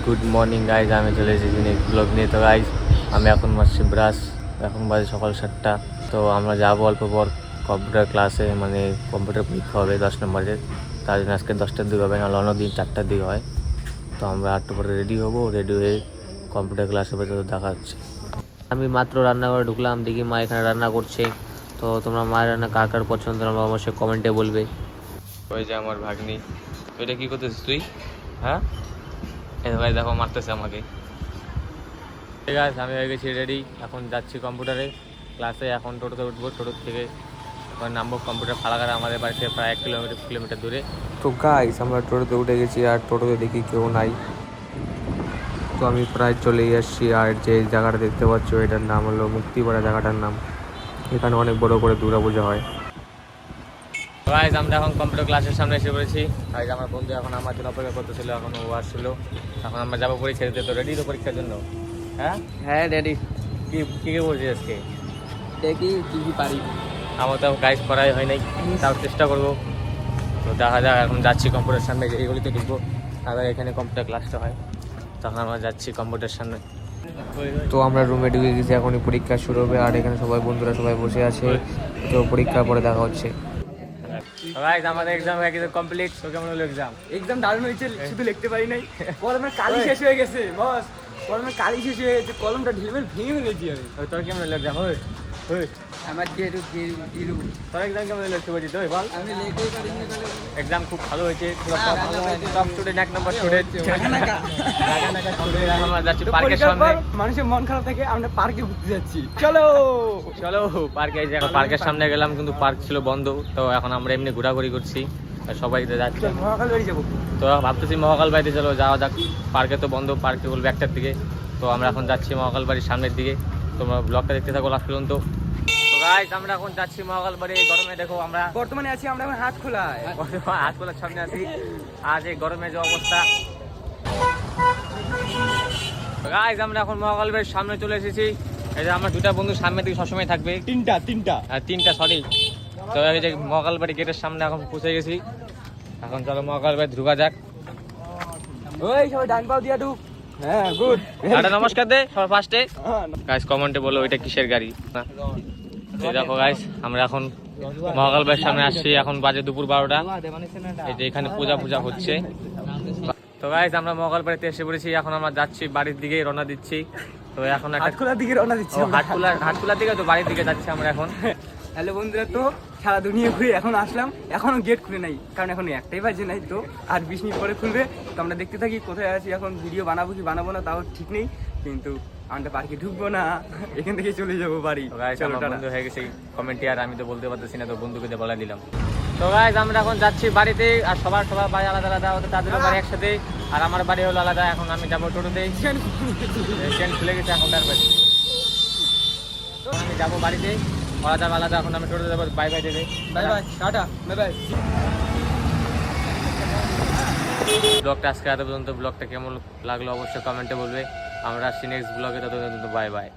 Good morning guys, আমি চলে এসেছি নেক্সট ব্লগ নিয়ে। তো গাইজ আমি এখন মারছি ব্রাশ, এখন বাজে সকাল 7টা। তো আমরা যাবো অল্প পর কম্পিউটার ক্লাসে, মানে কম্পিউটার পরীক্ষা হবে 10 নম্বরের। তার জন্য আজকে 10টার দিকে হবে, নাহলে অন্যদিন 4টার দিকে হয়। তো আমরা 8টা পরে রেডি হবো, রেডি হয়ে কম্পিউটার ক্লাসে তো দেখা হচ্ছে। আমি মাত্র রান্নাঘরে ঢুকলাম, দেখি মা এখানে রান্না করছে। তো তোমরা মায়ের রান্না কার কার পছন্দ তোমরা অবশ্যই কমেন্টে বলবে। ওই যে আমার ভাগ্নি, ওইটা কী করতেছিস তুই? হ্যাঁ ভাই দেখো মারতেছে আমাকে। ঠিক আছে, আমি হয়ে গেছি রেডি, এখন যাচ্ছি কম্পিউটারে ক্লাসে। এখন টোটোতে উঠবো, টোটোর থেকে এখন নামবো কম্পিউটার ফালাকারে, আমাদের বাড়ি থেকে প্রায় 1 কিলোমিটার দূরে। তো গাইস আমরা টোটোতে উঠে গেছি, আর টোটোতে দেখি কেউ নাই। তো আমি প্রায় চলেই আসছি। আর যে জায়গাটা দেখতে পাচ্ছ এটার নাম হলো মুক্তিপাড়া, জায়গাটার নাম। এখানে অনেক বড় করে দুর্গাপূজা হয়। গাইস আমরা এখন কম্পিউটার ক্লাসের সামনে এসে পড়েছি। গাইস আমার বন্ধু এখন আমার জন্য অপেক্ষা করতেছিল, এখন ও আসছিল। এখন আমরা যাবো পরীক্ষা দিতে। তো রেডি তো পরীক্ষার জন্য? হ্যাঁ হ্যাঁ রেডি। কি কি বলছিস আজকে? দেখি কি কি পারি। আমার তো গাইস করাই হয় নাই, তাও চেষ্টা করবো। তো দেখা যাক, এখন যাচ্ছি কম্পিউটার সামনে, এইগুলিতে ঢুকবো। আবার এখানে কম্পিউটার ক্লাসটা হয়, তখন আমরা যাচ্ছি কম্পিউটার সামনে। তো আমরা রুমে ঢুকে গেছি, এখনই পরীক্ষা শুরু হবে। আর এখানে সবাই বন্ধুরা সবাই বসে আছে। তো পরীক্ষার পরে দেখা হচ্ছে। গাইস আমাদের এক্সাম হয়ে গেছে কমপ্লিট। তো কেমন হলো এক্সাম? এক্সাম দারুণ হয়েছে, শুধু লিখতে পারি নাই। কলমের কালি শেষ হয়ে গেছে বস, কলমের কালি শেষ হয়ে গেছে, কলমটা ঢিলে ভেঙে ফেলেছি আমি। তোর কেমন হলো এক্সাম? আমার তোর এক্সাম কেমন হলো একটু বলছি তো বল। আমি লিখতেই পারি না। এক্সাম খুব ভালো হয়েছে, টপ স্টুডেন্ট, 1 নম্বর স্টুডেন্ট। আমরা যাচ্ছি পার্কের সামনে। মানুষের মন খারাপ থাকে, আমরা পার্কে ঘুরতে যাচ্ছি। চলো চলো পার্কে যাই। পার্কের সামনে গেলাম কিন্তু পার্ক ছিল বন্ধ। তো এখন আমরা এমনি ঘোরাঘুরি করছি, সবাই যাচ্ছে। মহাকাল বাড়ি যাবো। তো ভাবতেছি মহাকাল বাড়িতে চলো যাওয়া যাক। পার্কে তো বন্ধ, পার্কে বলবে 1টার দিকে। তো আমরা এখন যাচ্ছি মহাকাল বাড়ির সামনের দিকে। তোমরা ব্লগটা দেখতে থাকো লাস্ট পর্যন্ত। তো গাইস আমরা এখন যাচ্ছি মহাকাল বাড়ি। গরমে দেখো আমরা বর্তমানে আছি, আমরা এখন হাত খোলায়। হাত খোলার সামনে আছি। আজ এই গরমে যে অবস্থা। গাইস আমরা এখন মহাকাল বাড়ির সামনে চলে এসেছি। এই যে আমার 2টা বন্ধু সামনের দিকে সবসময় থাকবে। তিনটা সরি। তো এই যে মহাকাল বাড়ি গেটের সামনে এখন পৌঁছে গেছি। এখন চলো মহাকাল বাড়ি ঢুকা যাক। ওই সবাই ডান পাও দিয়া ঢুক। হ্যাঁ গুড। একটা নমস্কার দে সবার ফার্স্টে। গাইস কমেন্টে বলো এটা কিসের গাড়ি। এই দেখো গাইস আমরা এখন মহাকাল বাড়ির সামনে আসছি। এখন বাজে দুপুর 12টা। এই যে এখানে পূজা হচ্ছে। তো গাইস আমরা মহাকাল বাড়িতে এসে পড়েছি। এখন আমরা যাচ্ছি বাড়ির দিকে, রওনা দিচ্ছি। তো এখন হাটখোলার দিকে রওনা দিচ্ছি। হাটখোলার দিকে, তো বাড়ির দিকে যাচ্ছি আমরা এখন। হ্যালো বন্ধুরা, তো সারা দুনিয়া ঘুরে এখন আসলাম, এখনো গেট খুলে নাই, কারণ এখন 1টাই বাজে নাই। তো আর 20 মিনিট পরে খুলবে। তো আমরা দেখতে থাকি কোথায় আছি। এখন ভিডিও বানাবো কি বানাবো না তাও ঠিক নেই, কিন্তু আমরা পার্কে ঢুকবো না, এখান থেকে চলে যাবো বাড়ি। বন্ধু হয়ে গেছে কমেন্টে, আর আমি তো বলতে পারতেছি না, তো বন্ধুকে দিয়ে বলা দিলাম। তো গাইস আমরা এখন যাচ্ছি বাড়িতে। আর সবার বাড়ি আলাদা আলাদা, তাদের বাড়ি একসাথে, আর আমার বাড়ি হলো আলাদা। এখন আমি যাবো টোটোতে। ট্রেন খুলে গেছে এখন তার বাড়ি। তো আমি যাবো বাড়িতে, আলাদা। এখন আমি টোটো যাবো। বাই বাই দেবে, bye bye, tata, bye bye. ব্লগটা আজকে এত পর্যন্ত। ব্লগটা কেমন লাগলো অবশ্যই কমেন্টে বলবে। আমরা আসছি নেক্সট ব্লগে, তত পর্যন্ত বাই বাই।